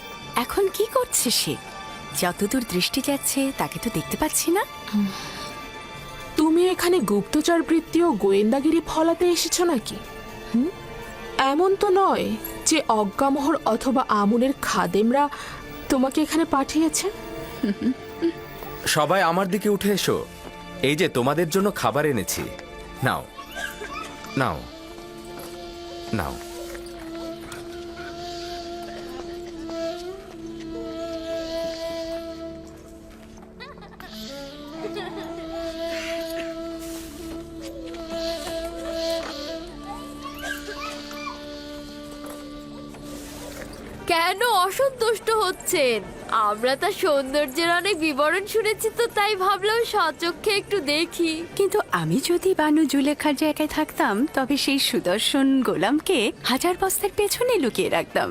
এখন কি করছে সে। যতদূর দৃষ্টি যাচ্ছে তাকে তো দেখতে পাচ্ছি না। তুমি এখানে গুপ্তচর বৃত্তি ও গোয়েন্দাগিরি ফলাতে এসেছো নাকি? এমন তো নয় যে অজ্ঞামোহর অথবা আমুনের খাদেমরা তোমাকে এখানে পাঠিয়েছে। সবাই আমার দিকে উঠে এসো। এই যে তোমাদের জন্য খাবার এনেছি, নাও নাও নাও। কেন অসন্তুষ্ট হচ্ছেন? আমরা তার সৌন্দর্যের অনেক বিবরণ শুনেছি, তো তাই ভাবলাম স্বচক্ষে একটু দেখি। কিন্তু আমি যদি বানু জুলেখার জায়গায় থাকতাম তবে সেই সুদর্শন গোলামকে হাজার বস্তার পেছনে লুকিয়ে রাখতাম,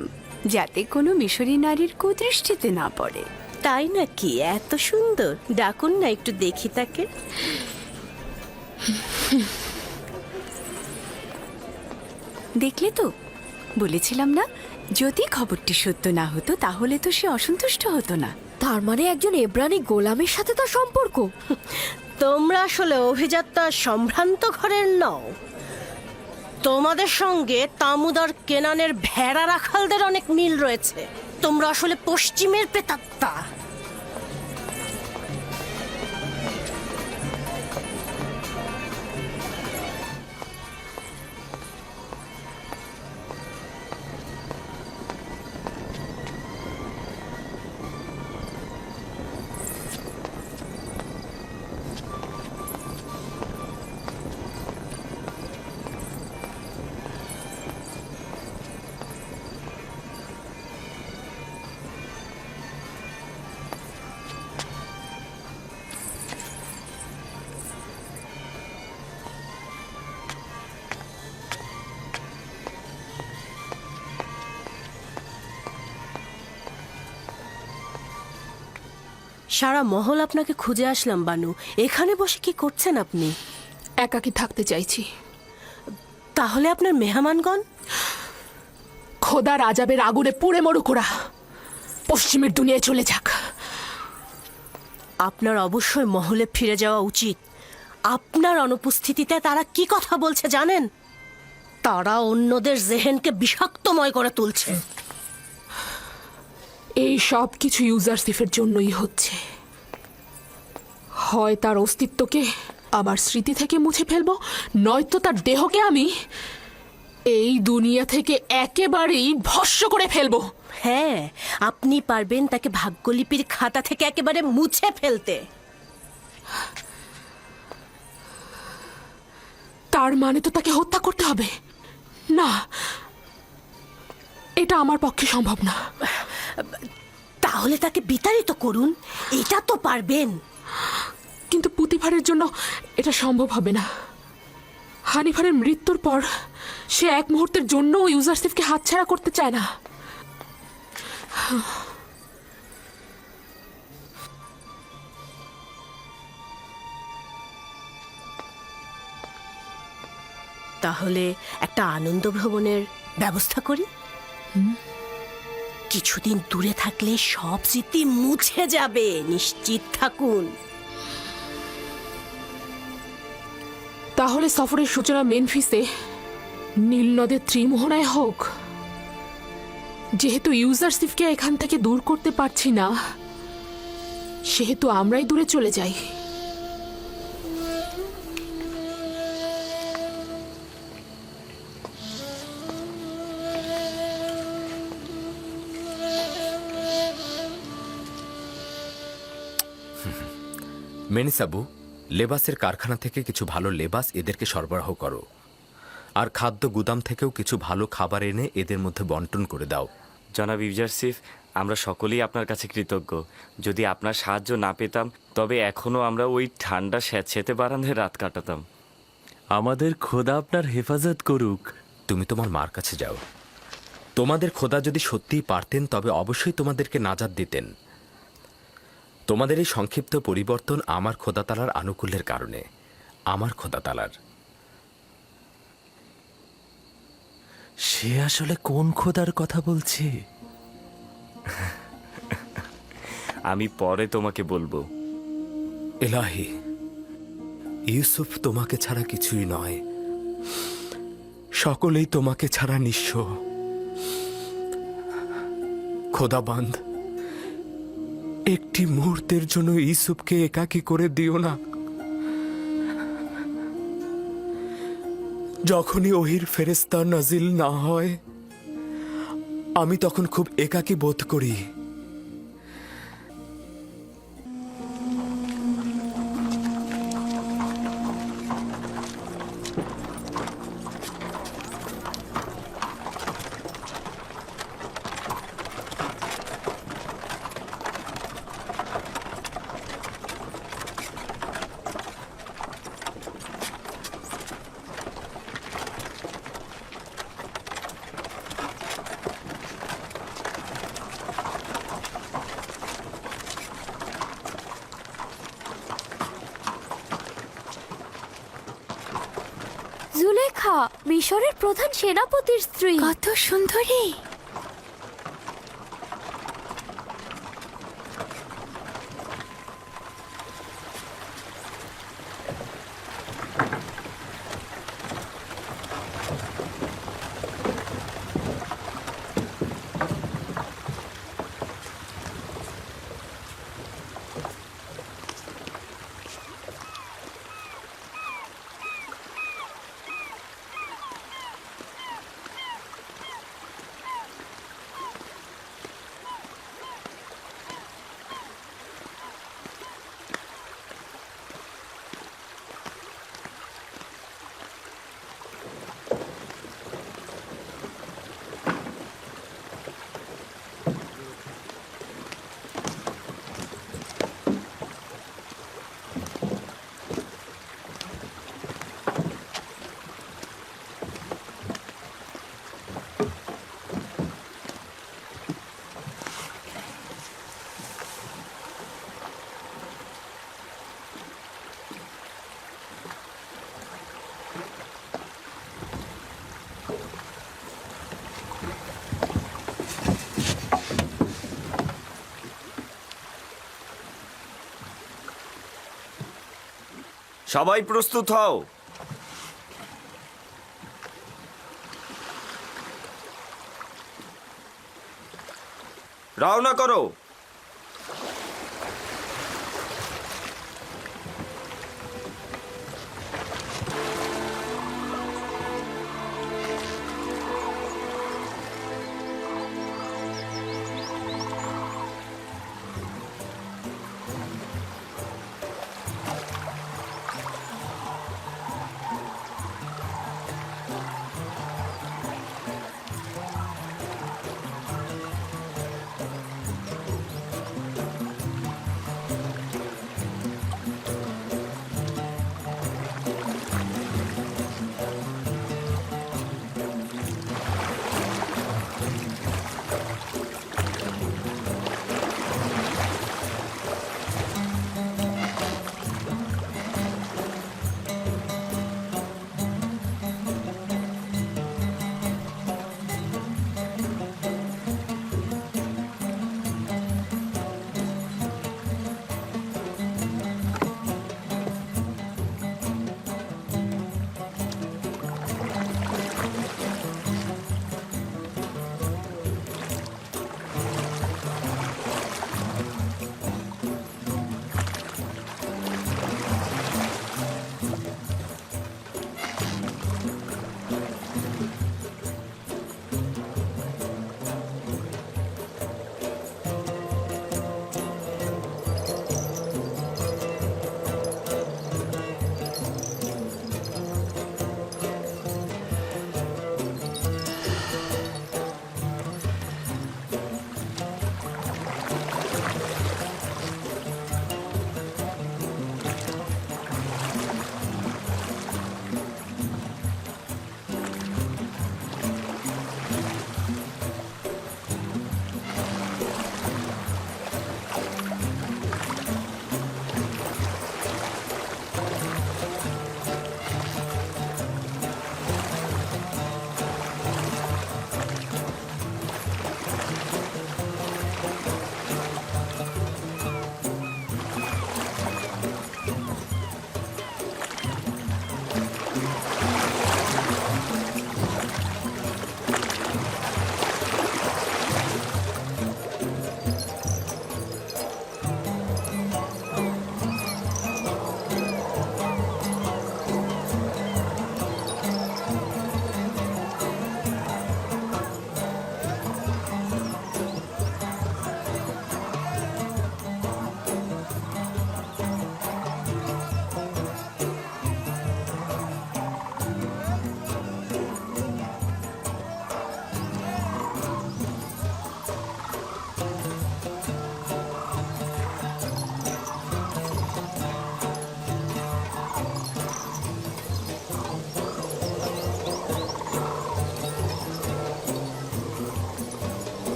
যাতে কোনো মিশরী নারীর কুদৃষ্টিতে না পড়ে। তাই নাকি? এত সুন্দর, ডাকুন না একটু দেখি তাকে। দেখলে তো, বলেছিলাম না, যদি খবরটি সত্য না হতো তাহলে তো সে অসন্তুষ্ট হতো না। তার মানে একজন এব্রানি গোলামের সাথে তার সম্পর্ক? তোমরা আসলে অভিজাত্য সম্ভ্রান্ত ঘরের নও। তোমাদের সঙ্গে তামুদ আর কেনানের ভেড়া রাখালদের অনেক মিল রয়েছে। তোমরা আসলে পশ্চিমের প্রেতাত্মা। সারা মহল আপনাকে খুঁজে আসলাম বানু। এখানে বসে কি করছেন আপনি? একাকী থাকতে চাইছি। তাহলে আপনার মেহমানগণ? খোদার আজাবের আগুনে পুড়ে মরুক ওরা, পশ্চিমের দুনিয়ায় চলে যাক। আপনার অবশ্যই মহলে ফিরে যাওয়া উচিত। আপনার অনুপস্থিতিতে তারা কি কথা বলছে জানেন? তারা অন্যদের জেহেনকে বিষাক্তময় করে তুলছে। এই সব কিছু ইউজারসিফের জন্যই হচ্ছে। হয় তার অস্তিত্বকে আমার স্মৃতি থেকে মুছে ফেলবো, নয়তো তার দেহকে আমি এই দুনিয়া থেকে একেবারেই ভস্ম করে ফেলবো। হ্যাঁ, আপনি পারবেন তাকে ভাগ্যলিপির খাতা থেকে একেবারে মুছে ফেলতে। তার মানে তো তাকে হত্যা করতে হবে? না, এটা আমার পক্ষে সম্ভব না। তাহলে তাকে বিতাড়িত করুন, এটা তো পারবেন। কিন্তু পুতিফারের জন্য এটা সম্ভব হবে না। হানিফারের মৃত্যুর পর সে এক মুহূর্তের জন্য ইউজারসিফকে হাতছাড়া করতে চায় না। তাহলে একটা আনন্দ ভ্রমণের ব্যবস্থা করি। কিছুদিন দূরে থাকলে সব স্মৃতি মুছে যাবে, নিশ্চিত থাকুন। তাহলে সফরের সূচনা মেনফিসে নীল নদের ত্রিমোহনায় হোক। যেহেতু ইউজারসিফকে এখান থেকে দূর করতে পারছি না, সেহেতু আমরাই দূরে চলে যাই। মেনিসাবু, লেবাসের কারখানা থেকে কিছু ভালো লেবাস এদেরকে সরবরাহ করো, আর খাদ্য গুদাম থেকেও কিছু ভালো খাবার এনে এদের মধ্যে বন্টন করে দাও। জনাব ইউজারসিফ, আমরা সকলেই আপনার কাছে কৃতজ্ঞ। যদি আপনার সাহায্য না পেতাম তবে এখনও আমরা ওই ঠান্ডা স্যাঁতসেঁতে বারান্দায় রাত কাটাতাম। আমাদের খোদা আপনার হেফাজত করুক। তুমি তোমার মার কাছে যাও। তোমাদের খোদা যদি সত্যিই পারতেন তবে অবশ্যই তোমাদেরকে নাজাত দিতেন। তোমাদের এই সংক্ষিপ্ত পরিবর্তন আমার খোদা তালার আনুকূল্যের কারণে। আমার খোদা তালার। সে আসলে কোন খোদার কথা বলছে? আমি পরে তোমাকে বলবো। এলাহি, ইউসুফ তোমাকে ছাড়া কিছুই নয়। সকলেই তোমাকে ছাড়া নিঃস্ব। খোদাবান্ধ, একটি মুহূর্তের জন্য ইউসুফকে একাকী করে দিও না। যখনই ওহির ফেরেশতা নাজিল না হয় আমি তখন খুব একাকী বোধ করি। জুলেখা মিশরের প্রধান সেনাপতির স্ত্রী। কত সুন্দরী! সবাই প্রস্তুত হও। রওনা করো।